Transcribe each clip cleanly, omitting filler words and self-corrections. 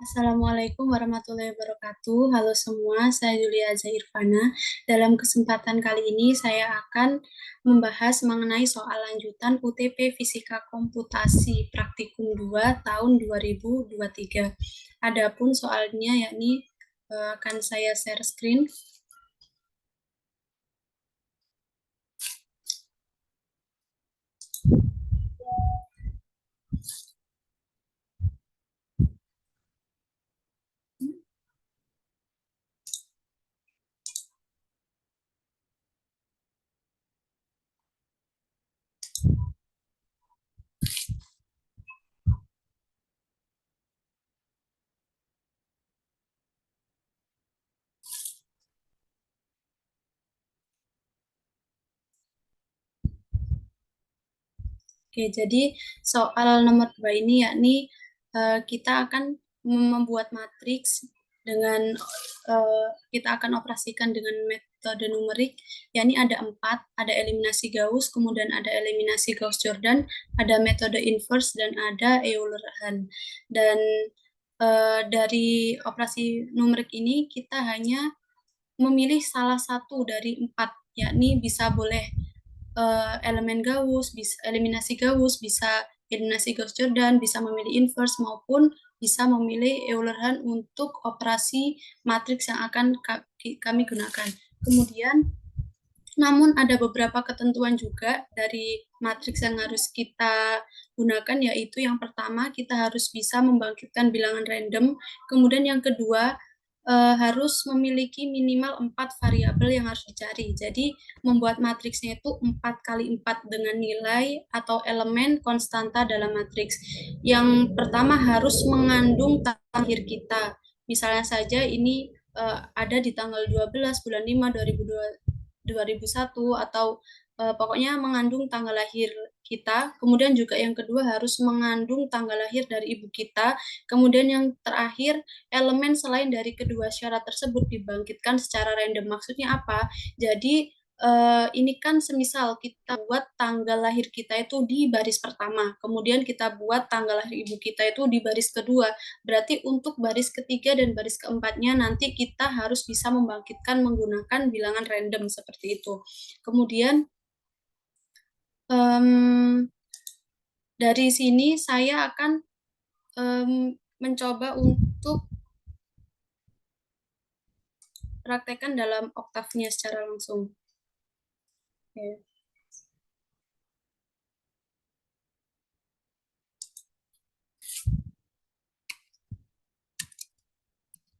Assalamualaikum warahmatullahi wabarakatuh. Halo semua, saya Yulia Zairfana. Dalam kesempatan kali ini saya akan membahas mengenai soal lanjutan UTP Fisika Komputasi Praktikum 2 tahun 2023. Adapun soalnya yakni akan saya share screen. Oke, jadi soal nomor 2 ini yakni kita akan membuat matriks dengan kita akan operasikan dengan metode numerik, yakni ada 4, ada eliminasi Gauss, kemudian ada eliminasi Gauss-Jordan, ada metode inverse, dan ada Euler-Hahn. Dan dari operasi numerik ini kita hanya memilih salah satu dari 4, yakni bisa boleh elemen Gauss, bisa eliminasi Gauss, bisa eliminasi Gauss-Jordan, bisa memilih inverse maupun bisa memilih Euler-Hahn untuk operasi matriks yang akan kami gunakan. Kemudian, namun ada beberapa ketentuan juga dari matriks yang harus kita gunakan, yaitu yang pertama kita harus bisa membangkitkan bilangan random, kemudian yang kedua harus memiliki minimal 4 variabel yang harus dicari. Jadi membuat matriksnya itu 4 kali 4 dengan nilai atau elemen konstanta dalam matriks. Yang pertama harus mengandung tanggal lahir kita. Misalnya saja ini ada di tanggal 12 bulan 5 2001 atau pokoknya mengandung tanggal lahir kita. Kemudian juga yang kedua harus mengandung tanggal lahir dari ibu kita. Kemudian yang terakhir, elemen selain dari kedua syarat tersebut dibangkitkan secara random. Maksudnya apa? Jadi ini kan semisal kita buat tanggal lahir kita itu di baris pertama, kemudian kita buat tanggal lahir ibu kita itu di baris kedua. Berarti untuk baris ketiga dan baris keempatnya nanti kita harus bisa membangkitkan menggunakan bilangan random seperti itu. Kemudian dari sini saya akan mencoba untuk praktekkan dalam oktavnya secara langsung. Oke.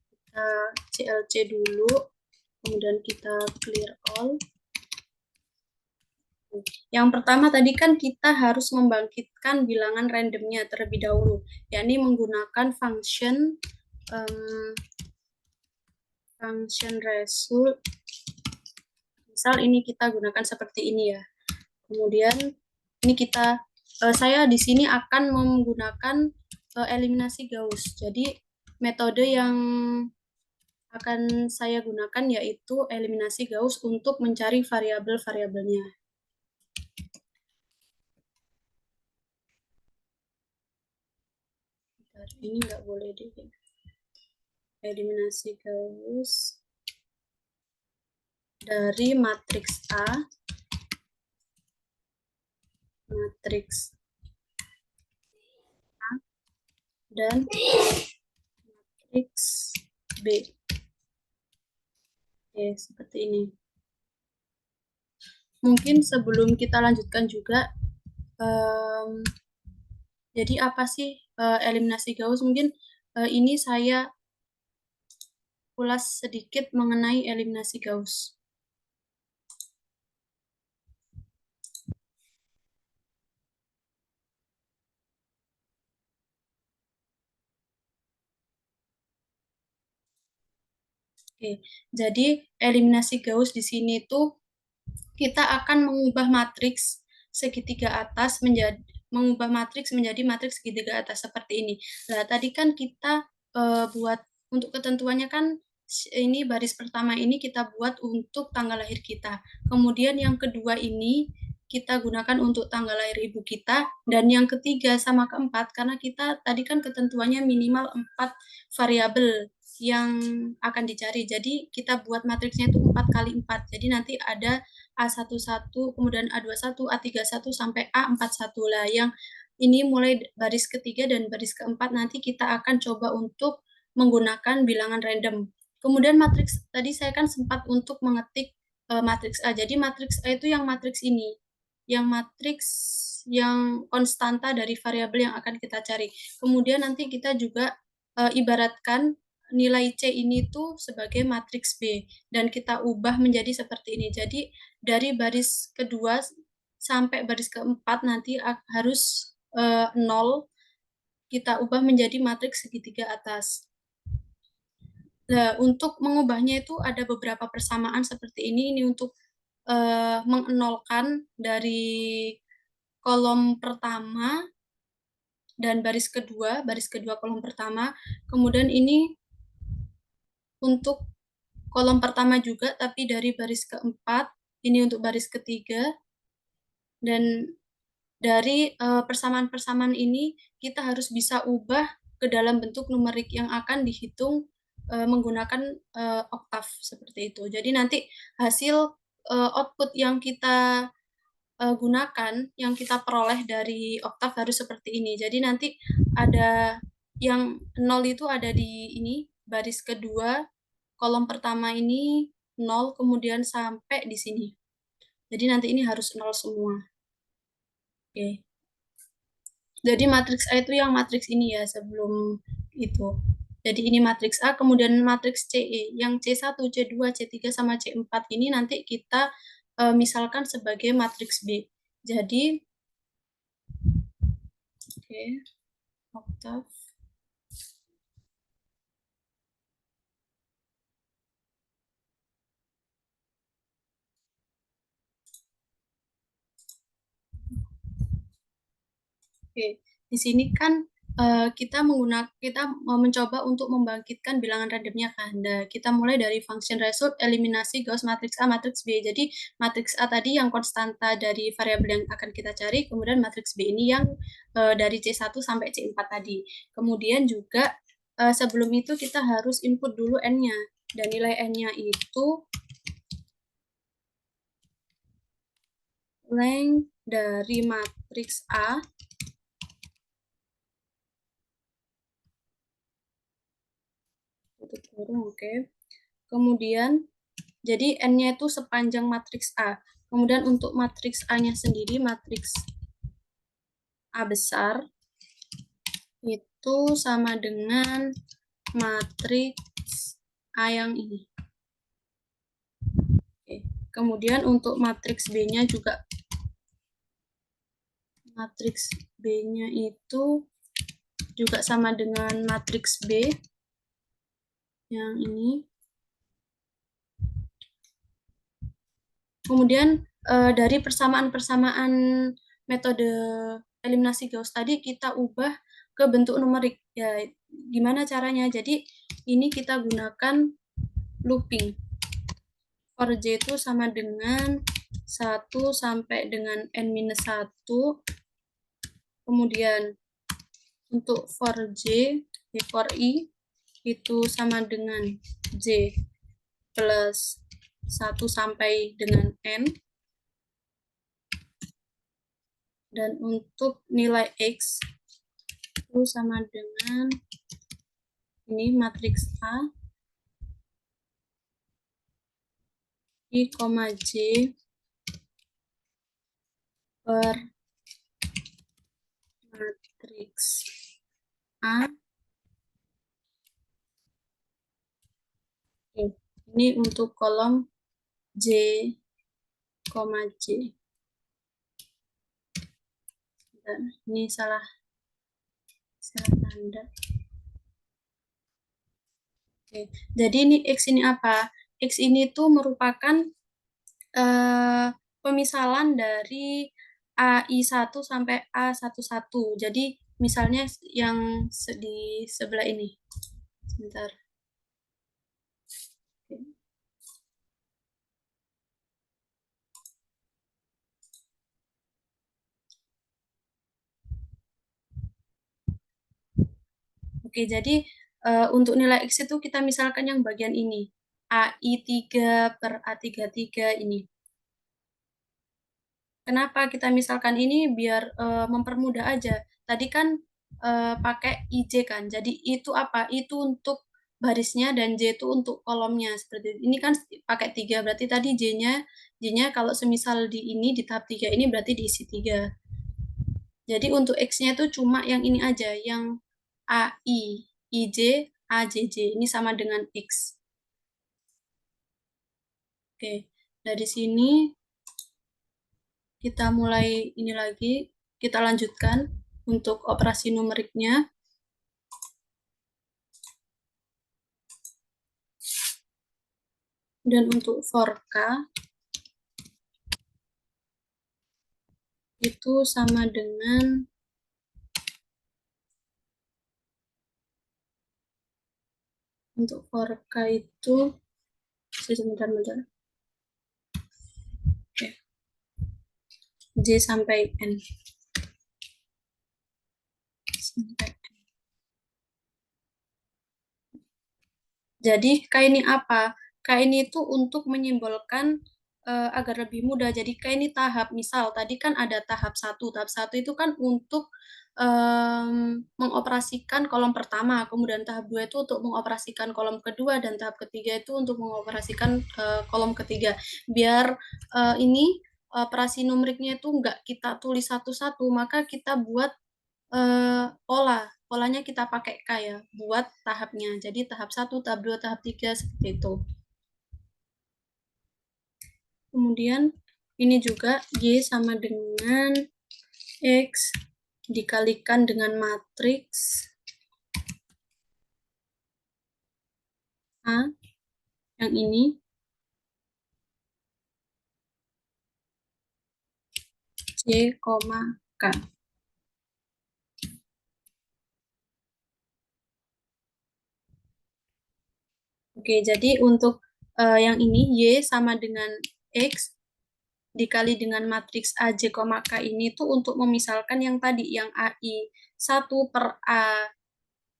Kita CLC dulu, kemudian kita clear all. Yang pertama tadi kan kita harus membangkitkan bilangan randomnya terlebih dahulu, yakni menggunakan function result. Misal ini kita gunakan seperti ini ya. Kemudian ini saya di sini akan menggunakan eliminasi Gauss. Jadi metode yang akan saya gunakan yaitu eliminasi Gauss untuk mencari variabel-variabelnya. Ini nggak boleh deh. Eliminasi Gauss dari matriks A, matriks A, dan matriks B. Oke, seperti ini. Mungkin sebelum kita lanjutkan juga, jadi apa sih eliminasi Gauss? Mungkin ini saya ulas sedikit mengenai eliminasi Gauss. Oke, jadi eliminasi Gauss di sini tuh kita akan mengubah matriks segitiga atas menjadi matriks segitiga atas seperti ini. Nah, tadi kan kita buat untuk ketentuannya kan ini baris pertama ini kita buat untuk tanggal lahir kita. Kemudian yang kedua ini kita gunakan untuk tanggal lahir ibu kita, dan yang ketiga sama keempat, karena kita tadi kan ketentuannya minimal 4 variabel yang akan dicari. Jadi kita buat matriksnya itu 4 kali 4. Jadi nanti ada A11, kemudian A21, A31 sampai A41 lah. Yang ini mulai baris ketiga dan baris keempat nanti kita akan coba untuk menggunakan bilangan random. Kemudian matriks tadi saya kan sempat untuk mengetik matriks A. Jadi matriks A itu yang matriks ini, yang matriks yang konstanta dari variabel yang akan kita cari. Kemudian nanti kita juga ibaratkan nilai C ini tuh sebagai matriks B dan kita ubah menjadi seperti ini. Jadi dari baris kedua sampai baris keempat nanti harus 0, kita ubah menjadi matriks segitiga atas. Nah, untuk mengubahnya itu ada beberapa persamaan seperti ini. Ini untuk mengenolkan dari kolom pertama dan baris kedua kolom pertama. Kemudian ini untuk kolom pertama juga, tapi dari baris keempat. Ini untuk baris ketiga. Dan dari persamaan-persamaan ini kita harus bisa ubah ke dalam bentuk numerik yang akan dihitung menggunakan oktav seperti itu. Jadi nanti hasil output yang kita gunakan, yang kita peroleh dari oktav harus seperti ini. Jadi nanti ada yang 0 itu ada di ini, baris kedua, kolom pertama ini 0, kemudian sampai di sini. Jadi nanti ini harus 0 semua. Oke. Jadi matriks A itu yang matriks ini ya sebelum itu. Jadi ini matriks A, kemudian matriks CE. Yang C1, C2, C3, sama C4 ini nanti kita misalkan sebagai matriks B. Jadi, oke, oktav. Oke, di sini kan kita mencoba untuk membangkitkan bilangan randomnya kan. Nah, kita mulai dari function result, eliminasi, Gauss, matriks A, matriks B. Jadi matriks A tadi yang konstanta dari variabel yang akan kita cari, kemudian matriks B ini yang dari C1 sampai C4 tadi. Kemudian juga sebelum itu kita harus input dulu N-nya. Dan nilai N-nya itu length dari matriks A tutup kurung, oke. Kemudian jadi N-nya itu sepanjang matriks A. Kemudian untuk matriks A-nya sendiri, matriks A besar itu sama dengan matriks A yang ini. Oke. Kemudian untuk matriks B-nya juga, matriks B-nya itu juga sama dengan matriks B yang ini. Kemudian dari persamaan-persamaan metode eliminasi Gauss tadi kita ubah ke bentuk numerik. Ya, gimana caranya? Jadi ini kita gunakan looping. For J itu sama dengan 1 sampai dengan N-1. Kemudian untuk for J, for I itu sama dengan J plus 1 sampai dengan N. Dan untuk nilai X itu sama dengan ini matriks A I, J per matriks A. Oke. Ini untuk kolom J, J. Dan ini salah tanda. Oke. Jadi ini X ini apa? X ini tuh merupakan pemisalan dari AI1 sampai A11. Jadi misalnya yang di sebelah ini. Sebentar. Oke, jadi untuk nilai X itu kita misalkan yang bagian ini. AI3 per A33 ini. Kenapa kita misalkan ini biar mempermudah aja. Tadi kan pakai IJ kan. Jadi itu apa? Itu untuk barisnya dan J itu untuk kolomnya seperti itu. Ini kan pakai 3 berarti tadi J-nya kalau semisal di ini di tahap 3 ini berarti diisi 3. Jadi untuk X-nya itu cuma yang ini aja, yang AI, IJ, AJJ. Ini sama dengan X. Oke, dari sini kita mulai ini lagi, kita lanjutkan untuk operasi numeriknya. Dan untuk for K, itu sama dengan untuk for K itu sebentar. Oke. J sampai N. Jadi K ini apa? K ini itu untuk menyimbolkan agar lebih mudah. Jadi K ini tahap. Misal tadi kan ada tahap 1. Tahap 1 itu kan untuk mengoperasikan kolom pertama. Kemudian tahap 2 itu untuk mengoperasikan kolom kedua. Dan tahap ketiga itu untuk mengoperasikan kolom ketiga. Biar ini operasi numeriknya itu enggak kita tulis satu-satu, maka kita buat polanya kita pakai K ya buat tahapnya. Jadi tahap 1, tahap 2, tahap 3 seperti itu. Kemudian ini juga Y sama dengan X dikalikan dengan matriks A yang ini Y, K. Oke, jadi untuk yang ini Y sama dengan X dikali dengan matriks A, J, K ini tuh untuk memisalkan yang tadi, yang AI 1 per A,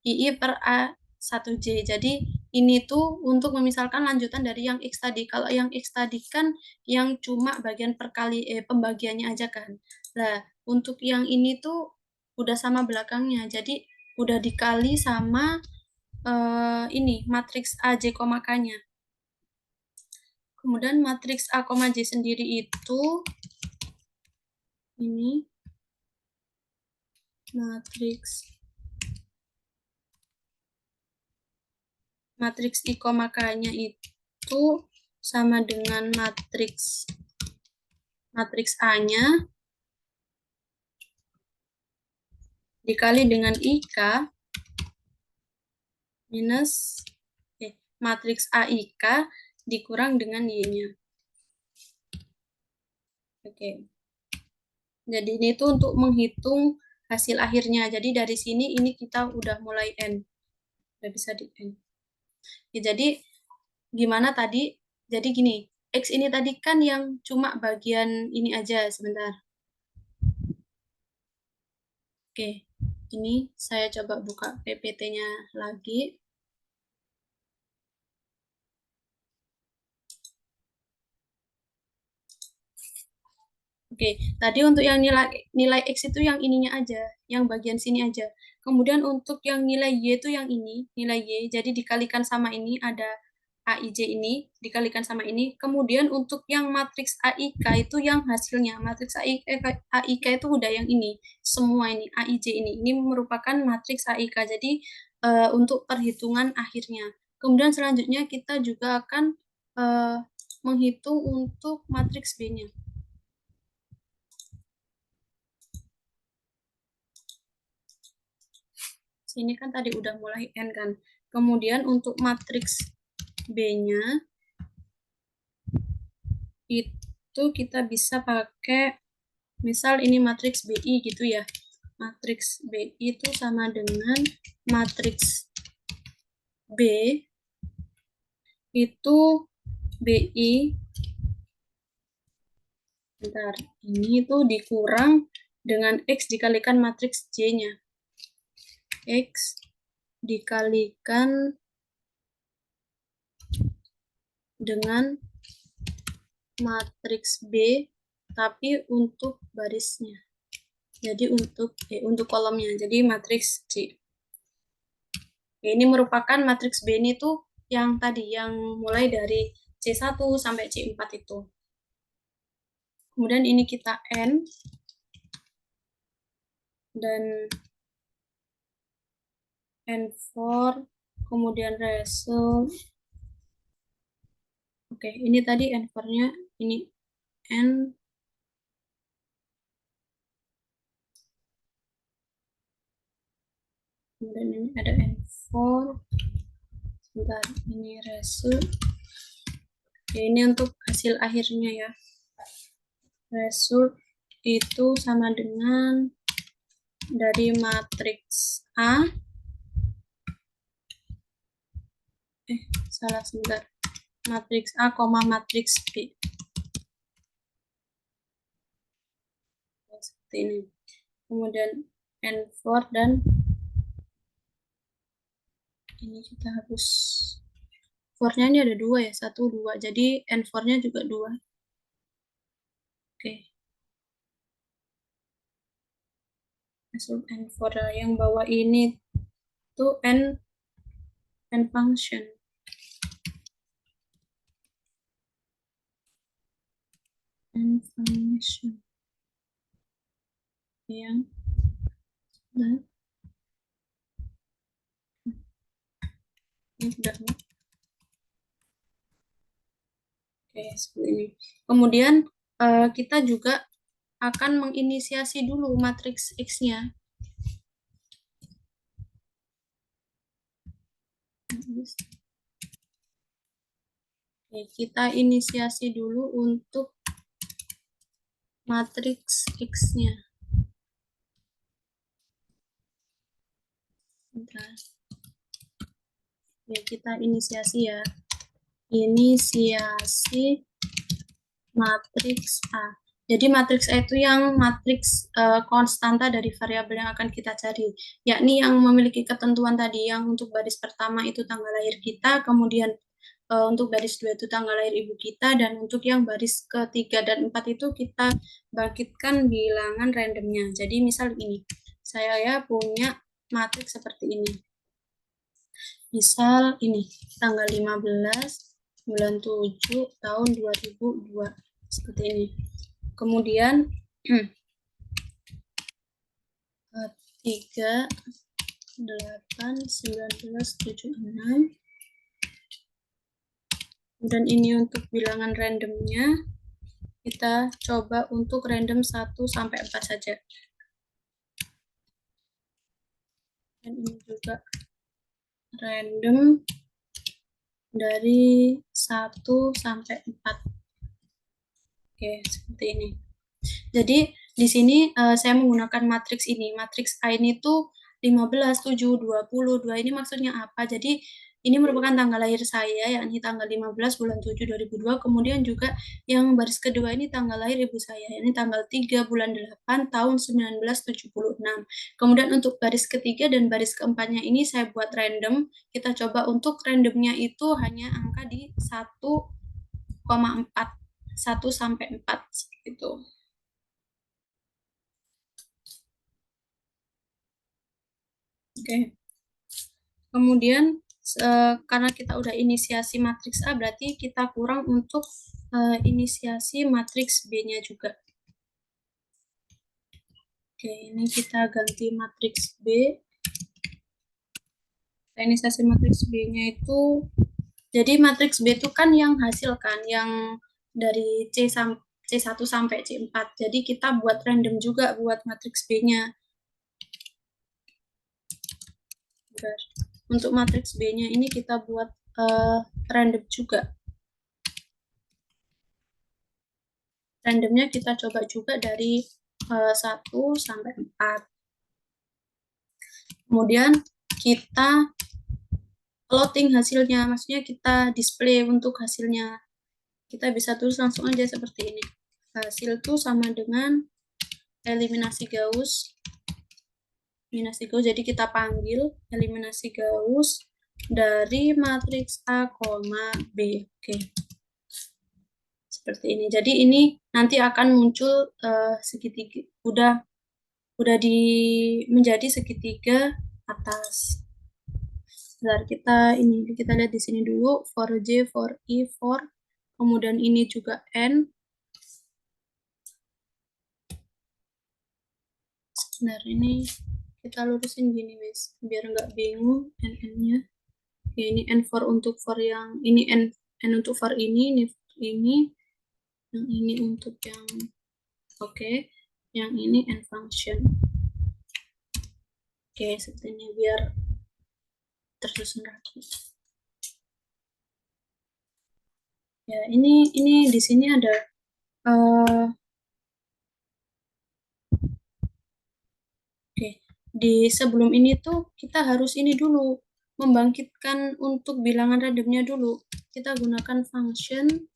II per A 1J. Jadi ini tuh untuk memisalkan lanjutan dari yang X tadi. Kalau yang X tadi kan yang cuma bagian pembagiannya aja kan. Nah, untuk yang ini tuh udah sama belakangnya. Jadi udah dikali sama ini matriks A, J, K-nya. Kemudian matriks A, J sendiri itu ini matriks I, K-nya itu sama dengan matriks A-nya dikali dengan IK minus matriks AIK dikurang dengan Y-nya. Oke. Jadi ini tuh untuk menghitung hasil akhirnya. Jadi dari sini ini kita udah mulai N. Udah bisa di N. Ya, jadi gimana tadi? Jadi gini, X ini tadi kan yang cuma bagian ini aja sebentar. Oke, ini saya coba buka PPT-nya lagi. Oke, tadi untuk yang nilai X itu yang ininya aja, yang bagian sini aja. Kemudian untuk yang nilai Y itu yang ini, nilai Y, jadi dikalikan sama ini, ada AIJ ini, dikalikan sama ini. Kemudian untuk yang matriks AIK itu yang hasilnya, matriks AIK itu udah yang ini, semua ini, AIJ ini. Ini merupakan matriks AIK, jadi untuk perhitungan akhirnya. Kemudian selanjutnya kita juga akan menghitung untuk matriks B-nya. Sini kan tadi udah mulai N kan. Kemudian untuk matriks B-nya itu kita bisa pakai, misal ini matriks BI gitu ya. Matriks BI itu sama dengan matriks B itu BI, bentar, ini itu dikurang dengan X dikalikan matriks J-nya. X dikalikan dengan matriks B, tapi untuk barisnya. Jadi untuk kolomnya, jadi matriks C. Ini merupakan matriks B ini tuh yang tadi, yang mulai dari C1 sampai C4 itu. Kemudian ini kita N, dan N4, kemudian result. Oke, ini tadi N4-nya, ini N, kemudian ini ada N4, sebentar, ini result. Oke, ini untuk hasil akhirnya ya. Result itu sama dengan dari matriks A, salah sebentar, matriks A, matriks B. Seperti ini. Kemudian N4 dan ini kita hapus. 4-nya ini ada 2 ya, 1, 2. Jadi N4-nya juga 2. Oke. Masuk N4 yang bawah ini tuh N function. N function. Yang ini sudah. Oke, seperti ini. Kemudian kita juga akan menginisiasi dulu matriks X-nya. Oke, kita inisiasi dulu untuk matriks X-nya. Ya, kita inisiasi ya. Inisiasi matriks A. Jadi matriks A itu yang matriks konstanta dari variabel yang akan kita cari, yakni yang memiliki ketentuan tadi, yang untuk baris pertama itu tanggal lahir kita, kemudian untuk baris 2 itu tanggal lahir ibu kita, dan untuk yang baris ketiga dan 4 itu kita bangkitkan bilangan randomnya. Jadi misal ini, saya ya punya matriks seperti ini. Misal ini, tanggal 15 bulan 7 tahun 2002. Seperti ini. Kemudian 3, 8, 19, 76. Dan ini untuk bilangan randomnya, kita coba untuk random 1 sampai 4 saja. Dan ini juga random dari 1 sampai 4. Oke, seperti ini. Jadi di sini saya menggunakan matriks ini. Matriks A ini tuh 15, 7, 20, 2. Ini maksudnya apa? Jadi ini merupakan tanggal lahir saya, yakni tanggal 15 bulan 7 2002. Kemudian juga yang baris kedua ini tanggal lahir ibu saya, yakni tanggal 3 bulan 8 tahun 1976. Kemudian untuk baris ketiga dan baris keempatnya ini saya buat random. Kita coba untuk randomnya itu hanya angka di 1,4. 1 sampai 4 gitu. Oke. Kemudian karena kita udah inisiasi matriks A, berarti kita kurang untuk inisiasi matriks B-nya juga. Oke, ini kita ganti matriks B. Inisiasi matriks B-nya itu, jadi matriks B itu kan yang hasil kan, yang dari C1 sampai C4. Jadi kita buat random juga buat matriks B-nya. Untuk matriks B-nya ini kita buat random juga. Randomnya kita coba juga dari 1 sampai 4. Kemudian kita plotting hasilnya, maksudnya kita display untuk hasilnya. Kita bisa tulis langsung aja seperti ini. Hasil itu sama dengan eliminasi Gauss eliminasi Gauss. Jadi kita panggil eliminasi Gauss dari matriks A, B. Oke. Seperti ini. Jadi ini nanti akan muncul segitiga, udah menjadi segitiga atas. Sebentar, kita lihat di sini dulu, for J, for I, for, kemudian ini juga N. Sebentar, ini kita lurusin gini, guys, biar nggak bingung N-nya. Oke, ini N for untuk for yang ini, N untuk for ini yang ini untuk yang oke, yang ini N function. Oke, seperti ini biar tersusun rapi. Ya, ini di sini ada oke, di sebelum ini tuh kita harus ini dulu membangkitkan untuk bilangan randomnya dulu. Kita gunakan function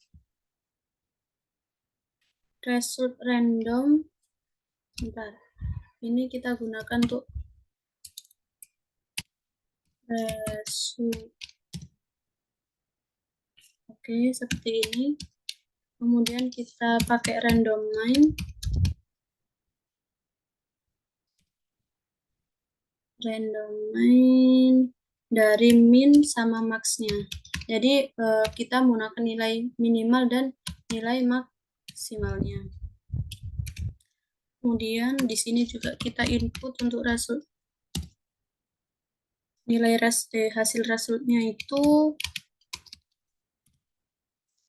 result random. Bentar. Ini kita gunakan untuk result. Oke, seperti ini. Kemudian kita pakai random line. Random line dari min sama max-nya. Jadi kita menggunakan nilai minimal dan nilai maksimalnya. Kemudian di sini juga kita input untuk result. Nilai hasil resultnya itu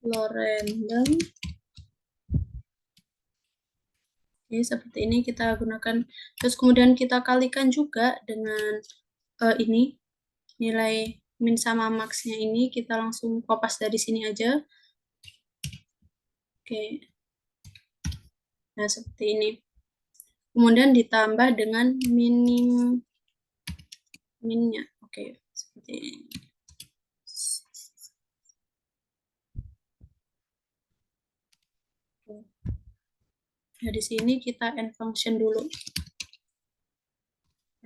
floor random. Oke, seperti ini kita gunakan. Terus kemudian kita kalikan juga dengan ini nilai min sama max-nya ini, kita langsung kopas dari sini aja. Oke. Nah, seperti ini. Kemudian ditambah dengan minnya. Oke, seperti ini. Nah, di sini kita n function dulu.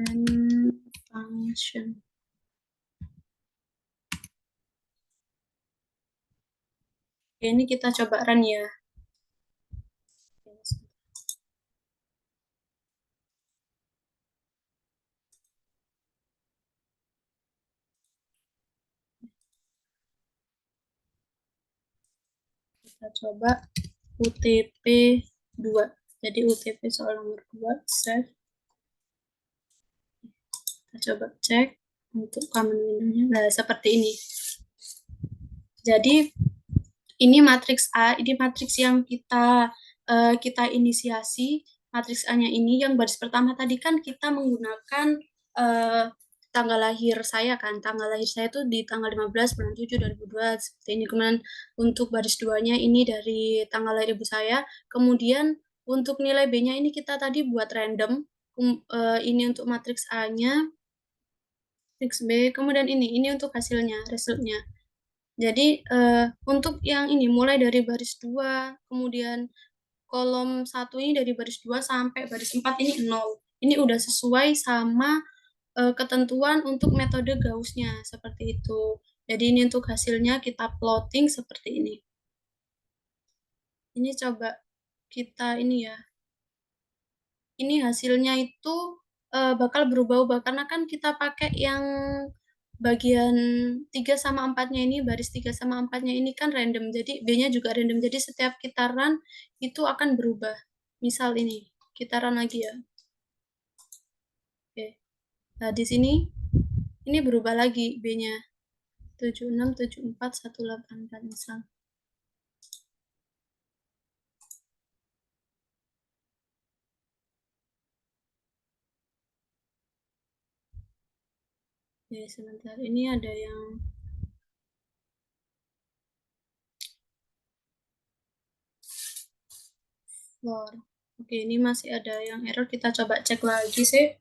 N function. Oke, ini kita coba run ya. Kita coba UTP 2. Jadi UTP soal nomor 2, save. Kita coba cek untuk common window-nya. Nah, seperti ini. Jadi ini matriks A, ini matriks yang kita inisiasi. Matriks A-nya ini yang baris pertama tadi kan kita menggunakan tanggal lahir saya kan. Tanggal lahir saya itu di tanggal 15 bulan 7 2002 seperti ini. Kemudian untuk baris 2-nya ini dari tanggal lahir ibu saya. Kemudian untuk nilai B-nya ini kita tadi buat random. Ini untuk matriks A-nya, matriks B. Kemudian ini untuk hasilnya, resultnya. Jadi untuk yang ini mulai dari baris 2, kemudian kolom 1 ini dari baris 2 sampai baris 4 ini 0. Ini udah sesuai sama ketentuan untuk metode Gauss-nya, seperti itu. Jadi ini untuk hasilnya kita plotting seperti ini. Ini coba kita ini ya. Ini hasilnya itu bakal berubah-ubah karena kan kita pakai yang bagian 3 sama 4-nya ini, baris 3 sama 4-nya ini kan random, jadi B-nya juga random, jadi setiap kita run itu akan berubah. Misal ini, kita run lagi ya. Oke. Nah, di sini ini berubah lagi B-nya. 7674184 misal. Oke, sebentar. Ini ada yang floor. Oke, ini masih ada yang error. Kita coba cek lagi sih.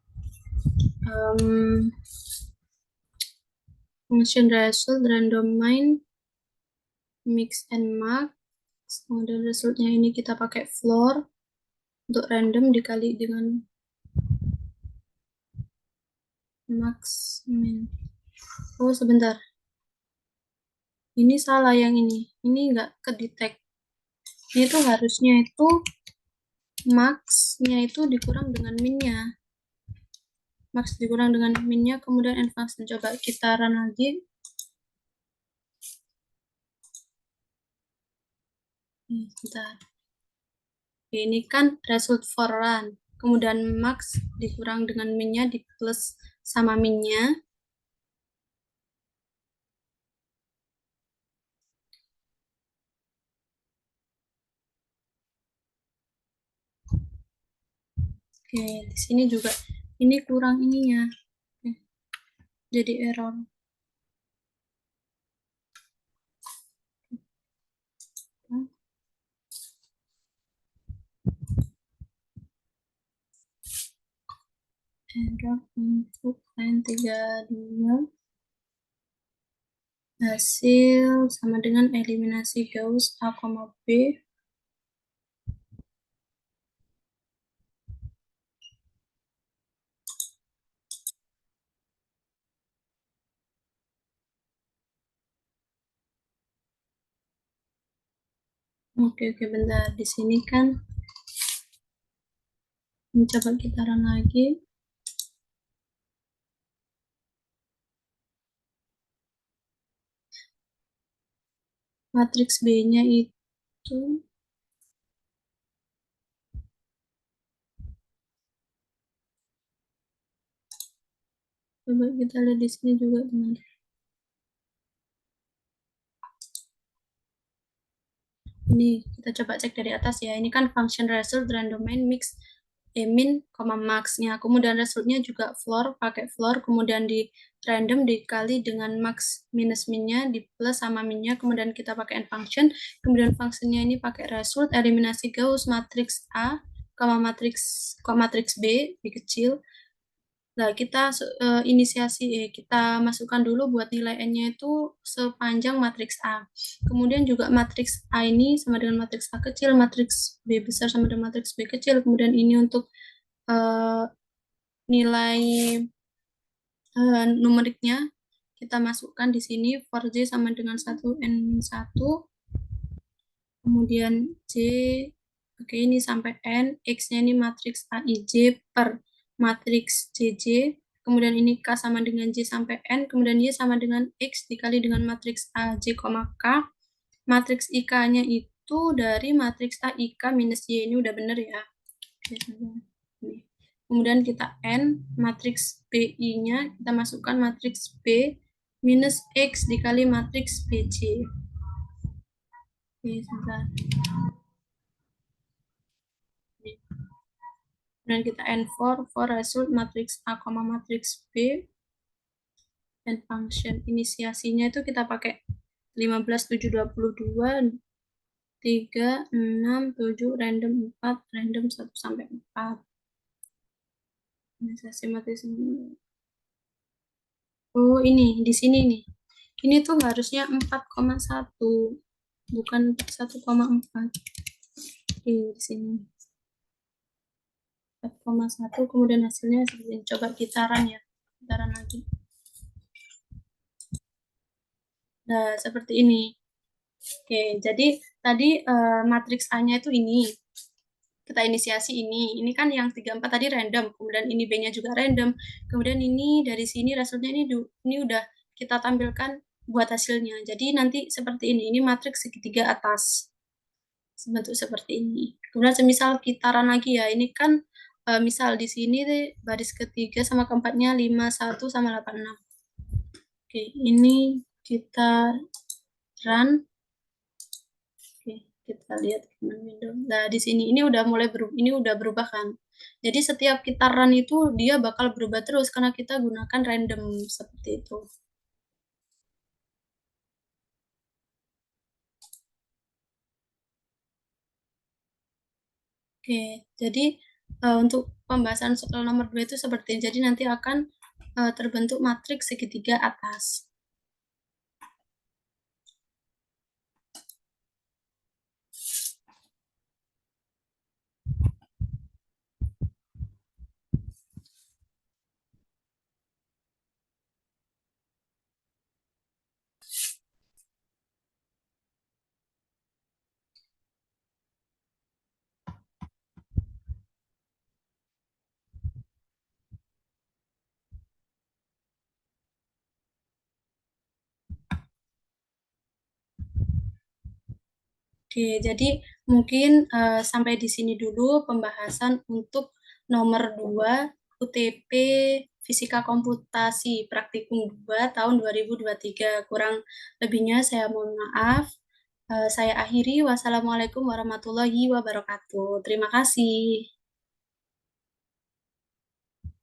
Function result random line mix and mark. Kemudian resultnya ini kita pakai floor untuk random dikali dengan max min. Oh, sebentar. Ini salah yang ini. Ini nggak kedetek. Ini tuh harusnya itu max-nya itu dikurang dengan min-nya. Max dikurang dengan min-nya, kemudian end function. Coba kita run lagi. Bentar. Ini kan result for run. Kemudian max dikurang dengan min-nya, di plus sama min-nya. Oke, di sini juga ini kurang ininya. Oke, jadi error. Error untuk line 32. Hasil sama dengan eliminasi Gauss A, B. Oke, bentar. Di sini kan mencoba kita run lagi. Matriks B-nya itu coba kita lihat di sini juga, teman. Ini kita coba cek dari atas ya. Ini kan function result random main mix min, max-nya. Kemudian resultnya juga floor, pakai floor, kemudian di random dikali dengan max minus min-nya, di plus sama min-nya, kemudian kita pakai end function, kemudian fungsinya ini pakai result, eliminasi Gauss, matriks A, matriks B, B kecil. Nah, kita kita masukkan dulu buat nilai n-nya itu sepanjang matriks A. Kemudian juga matriks A ini sama dengan matriks A kecil, matriks B besar sama dengan matriks B kecil. Kemudian ini untuk nilai numeriknya kita masukkan di sini. For J sama dengan 1N1. Kemudian J, oke, ini sampai N. X-nya ini matriks AIJ per matriks JJ. Kemudian ini K sama dengan J sampai N. Kemudian Y sama dengan X dikali dengan matriks AJ, K. Matriks IK-nya itu dari matriks AIK minus Y. Ini udah bener ya. Kemudian kita N, matriks BI-nya kita masukkan matriks B minus X dikali matriks BJ. Oke, sebentar. Dan kita N4 for result matriks A, matriks B, dan function inisiasinya itu kita pakai 15, 7, 22, 3, 6, 7, random 4, random 1 sampai 4. Inisiasi matriks ini. Oh, ini di sini nih. Ini tuh harusnya 4,1, bukan 1,4. Di sini 4,1, kemudian hasilnya seperti ini. Coba kita run ya. Kita run lagi. Nah, seperti ini. Oke, jadi tadi matriks A-nya itu ini. Kita inisiasi ini. Ini kan yang 34 tadi random, kemudian ini B-nya juga random. Kemudian ini dari sini resultnya ini udah kita tampilkan buat hasilnya. Jadi nanti seperti ini. Ini matriks segitiga atas. Bentuk seperti ini. Kemudian semisal kita run lagi ya. Ini kan misal di sini baris ketiga sama keempatnya 51 sama 86. Oke, ini kita run. Oke, kita lihat window. Nah, di sini ini udah mulai berubah kan. Jadi setiap kita run itu dia bakal berubah terus karena kita gunakan random seperti itu. Oke, jadi untuk pembahasan soal nomor 2 itu seperti ini. Jadi nanti akan terbentuk matriks segitiga atas. Oke, jadi mungkin sampai di sini dulu pembahasan untuk nomor 2 UTP Fisika Komputasi Praktikum 2 tahun 2023. Kurang lebihnya saya mohon maaf. Saya akhiri. Wassalamualaikum warahmatullahi wabarakatuh. Terima kasih.